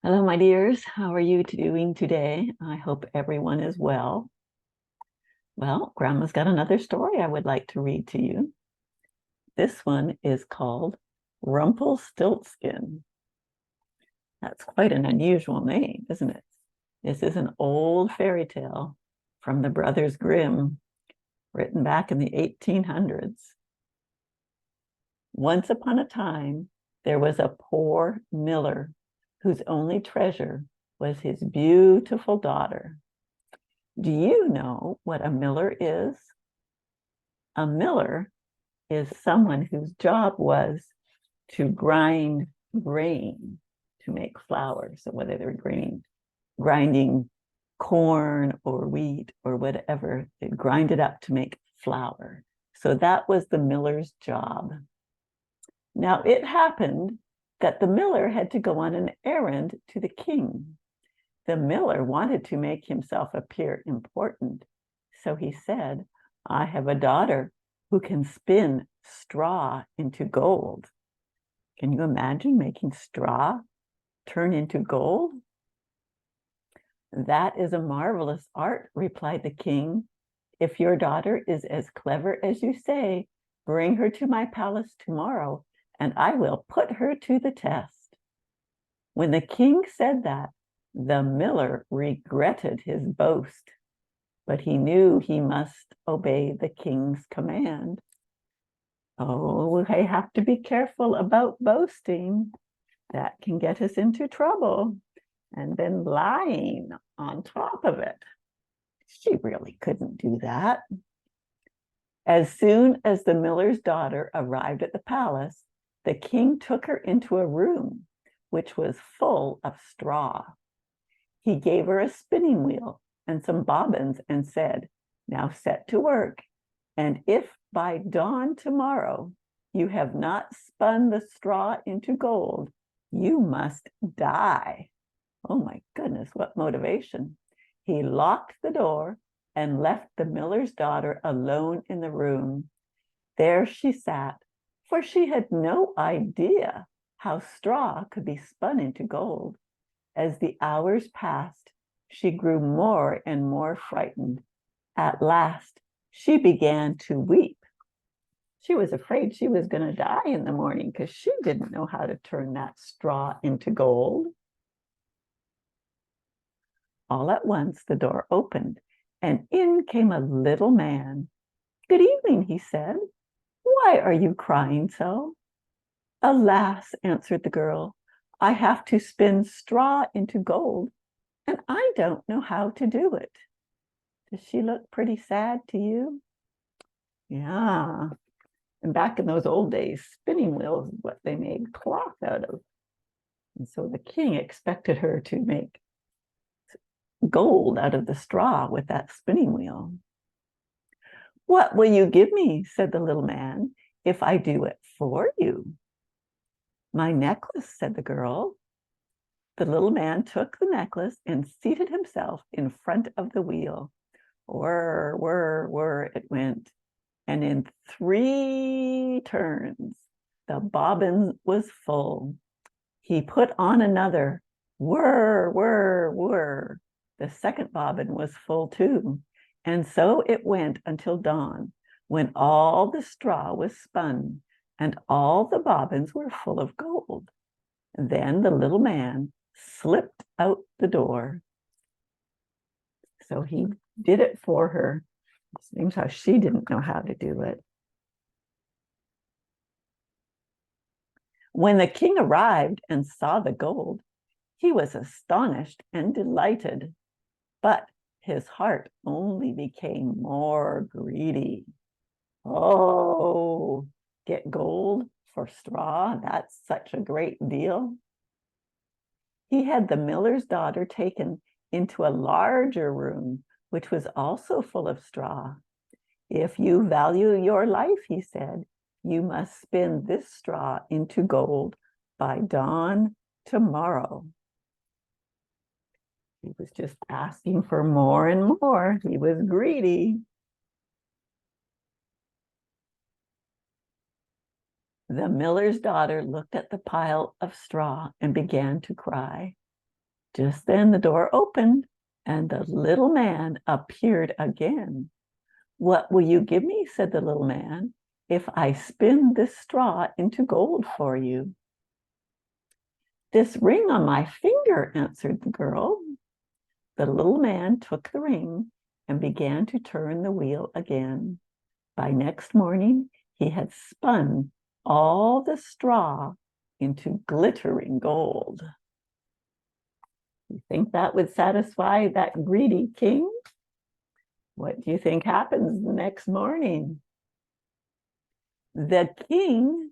Hello, my dears. How are you doing today? I hope everyone is well. Well, Grandma's got another story I would like to read to you. This one is called Rumpelstiltskin. That's quite an unusual name, isn't it? This is an old fairy tale from the Brothers Grimm, written back in the 1800s. Once upon a time, there was a poor miller whose only treasure was his beautiful daughter. Do you know what a miller is? A miller is someone whose job was to grind grain to make flour. So whether they're grinding corn or wheat or whatever, they grind it up to make flour. So that was the miller's job. Now it happened that the miller had to go on an errand to the king. The miller wanted to make himself appear important, so he said, "I have a daughter who can spin straw into gold." Can you imagine making straw turn into gold? "That is a marvelous art," replied the king. "If your daughter is as clever as you say, bring her to my palace tomorrow, and I will put her to the test." When the king said that, the miller regretted his boast, but he knew he must obey the king's command. Oh, I have to be careful about boasting. That can get us into trouble. And then lying on top of it. She really couldn't do that. As soon as the miller's daughter arrived at the palace, the king took her into a room which was full of straw. He gave her a spinning wheel and some bobbins and said, "Now set to work, and if by dawn tomorrow you have not spun the straw into gold, you must die." Oh my goodness, what motivation. He locked the door and left the miller's daughter alone in the room. There she sat, for she had no idea how straw could be spun into gold. As the hours passed, she grew more and more frightened. At last, she began to weep. She was afraid she was going to die in the morning because she didn't know how to turn that straw into gold. All at once, the door opened, and in came a little man. "Good evening," he said. "Why are you crying so?" "Alas," answered the girl, "I have to spin straw into gold, and I don't know how to do it." Does she look pretty sad to you? Yeah. And back in those old days, spinning wheels is what they made cloth out of. And so the king expected her to make gold out of the straw with that spinning wheel. "What will you give me," said the little man, "if I do it for you?" "My necklace," said the girl. The little man took the necklace and seated himself in front of the wheel. Whir, whir, whir it went. And in 3 turns, the bobbin was full. He put on another. Whir, whir, whir. The second bobbin was full too. And so it went until dawn, when all the straw was spun and all the bobbins were full of gold. Then the little man slipped out the door. So he did it for her. Seems how she didn't know how to do it. When the king arrived and saw the gold, he was astonished and delighted, but his heart only became more greedy. Oh, get gold for straw? That's such a great deal. He had the miller's daughter taken into a larger room, which was also full of straw. "If you value your life," he said, "you must spin this straw into gold by dawn tomorrow." He was just asking for more and more. He was greedy. The miller's daughter looked at the pile of straw and began to cry. Just then the door opened, and the little man appeared again. "What will you give me," said the little man, "if I spin this straw into gold for you?" "This ring on my finger," answered the girl. The little man took the ring and began to turn the wheel again. By next morning, he had spun all the straw into glittering gold. You think that would satisfy that greedy king? What do you think happens the next morning? The king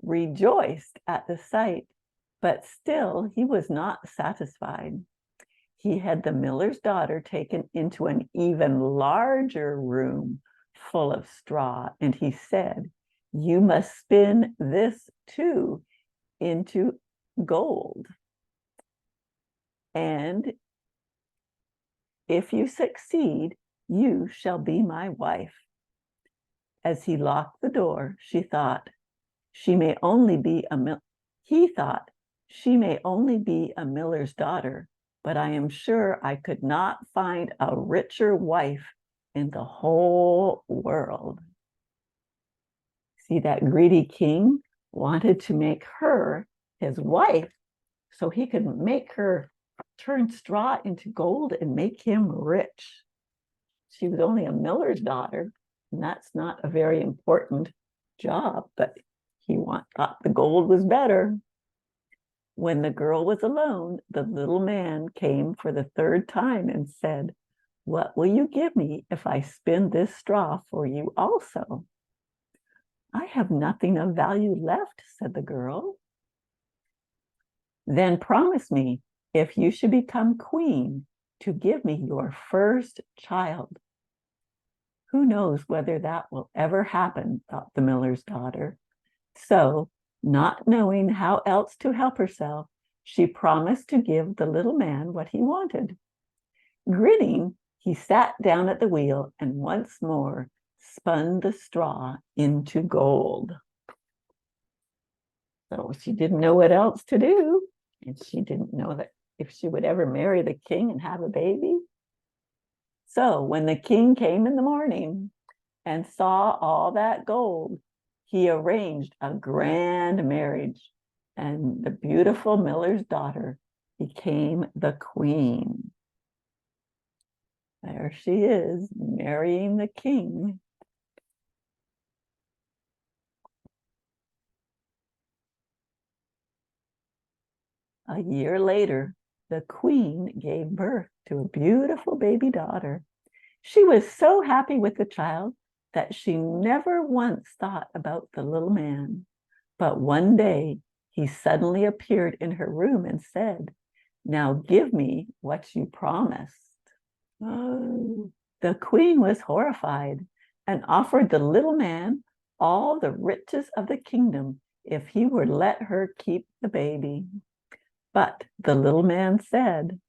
rejoiced at the sight, but still he was not satisfied. He had the miller's daughter taken into an even larger room full of straw, and he said, "You must spin this too into gold. And if you succeed, you shall be my wife." As he locked the door, she thought, "She may only be a he thought, she may only be a miller's daughter, but I am sure I could not find a richer wife in the whole world." See, that greedy king wanted to make her his wife so he could make her turn straw into gold and make him rich. She was only a miller's daughter, and that's not a very important job, but he thought the gold was better. When the girl was alone, the little man came for the third time and said, "What will you give me if I spin this straw for you also?" "I have nothing of value left," said the girl. "Then promise me, if you should become queen, to give me your first child." "Who knows whether that will ever happen," thought the miller's daughter. So, not knowing how else to help herself, she promised to give the little man what he wanted. Grinning, he sat down at the wheel and once more spun the straw into gold. So she didn't know what else to do, and she didn't know that if she would ever marry the king and have a baby. So when the king came in the morning and saw all that gold, he arranged a grand marriage, and the beautiful miller's daughter became the queen. There she is, marrying the king. A year later, the queen gave birth to a beautiful baby daughter. She was so happy with the child that she never once thought about the little man. But one day, he suddenly appeared in her room and said, "Now give me what you promised." Oh, the queen was horrified and offered the little man all the riches of the kingdom if he would let her keep the baby. But the little man said,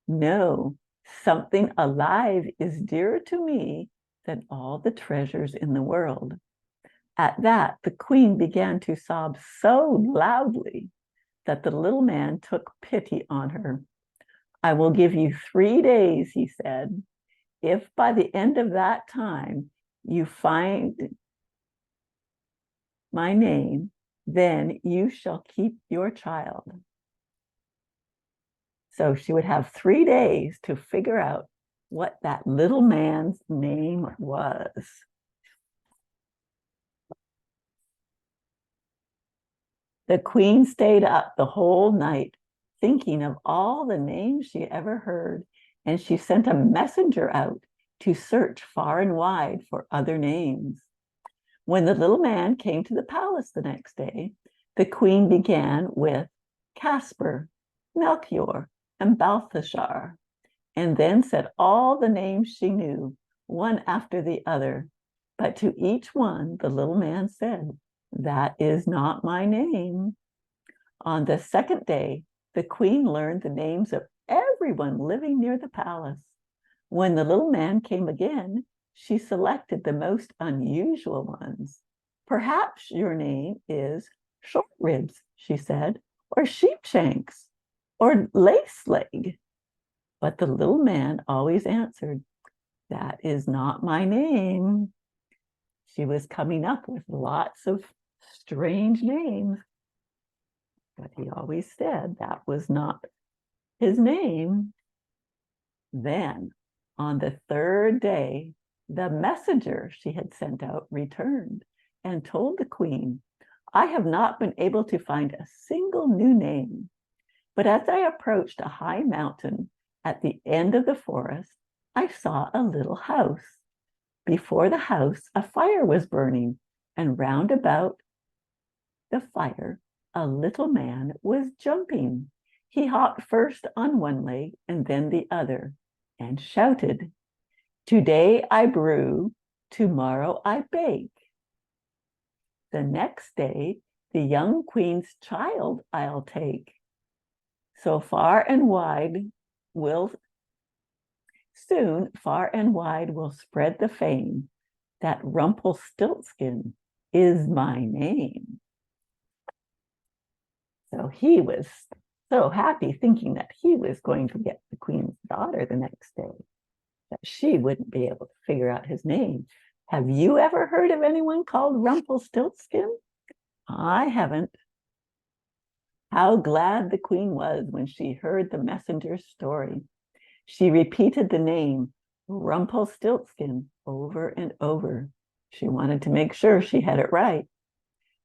"No, something alive is dearer to me than all the treasures in the world." At that, the queen began to sob so loudly that the little man took pity on her. "I will give you 3 days," he said. "If by the end of that time you find my name, then you shall keep your child." So she would have 3 days to figure out what that little man's name was. The queen stayed up the whole night thinking of all the names she ever heard, and she sent a messenger out to search far and wide for other names. When the little man came to the palace the next day, the queen began with Casper, Melchior, and Balthasar, and then said all the names she knew, one after the other. But to each one, the little man said, "That is not my name." On the second day, the queen learned the names of everyone living near the palace. When the little man came again, she selected the most unusual ones. "Perhaps your name is Short Ribs," she said, or Sheepshanks, or Lace Leg. But the little man always answered, "That is not my name." She was coming up with lots of strange names, but he always said that was not his name. Then, on the third day, the messenger she had sent out returned and told the queen, "I have not been able to find a single new name, but as I approached a high mountain at the end of the forest, I saw a little house. Before the house, a fire was burning, and round about the fire, a little man was jumping. He hopped first on one leg and then the other, and shouted, 'Today I brew, tomorrow I bake. The next day, the young queen's child I'll take. So far and wide will soon, far and wide will spread the fame that Rumpelstiltskin is my name.'" So he was so happy thinking that he was going to get the queen's daughter the next day, that she wouldn't be able to figure out his name. Have you ever heard of anyone called Rumpelstiltskin? I haven't. How glad the queen was when she heard the messenger's story. She repeated the name Rumpelstiltskin over and over. She wanted to make sure she had it right.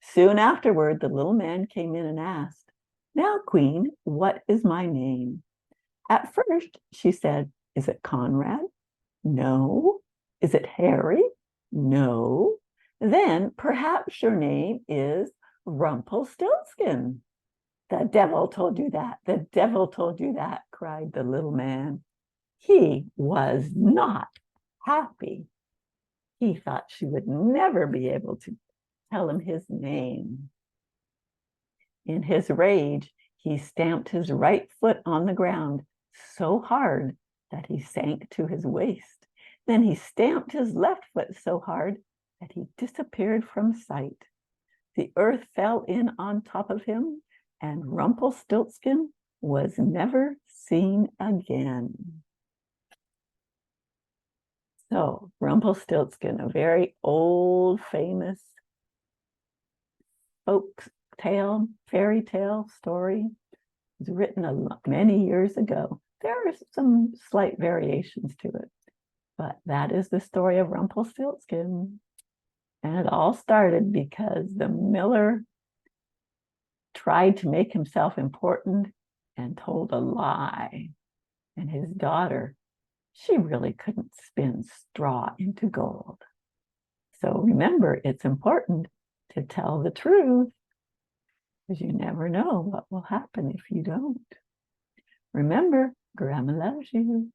Soon afterward, the little man came in and asked, "Now, queen, what is my name?" At first, she said, "Is it Conrad?" "No." "Is it Harry?" "No." "Then perhaps your name is Rumpelstiltskin." "The devil told you that. The devil told you that," cried the little man. He was not happy. He thought she would never be able to tell him his name. In his rage, he stamped his right foot on the ground so hard that he sank to his waist. Then he stamped his left foot so hard that he disappeared from sight. The earth fell in on top of him, and Rumpelstiltskin was never seen again. So, Rumpelstiltskin, a very old, famous folk tale, fairy tale story. It was written many years ago. There are some slight variations to it, but that is the story of Rumpelstiltskin. And it all started because the miller tried to make himself important and told a lie. And his daughter, she really couldn't spin straw into gold. So remember, it's important to tell the truth, because you never know what will happen if you don't. Remember, Grandma loves you.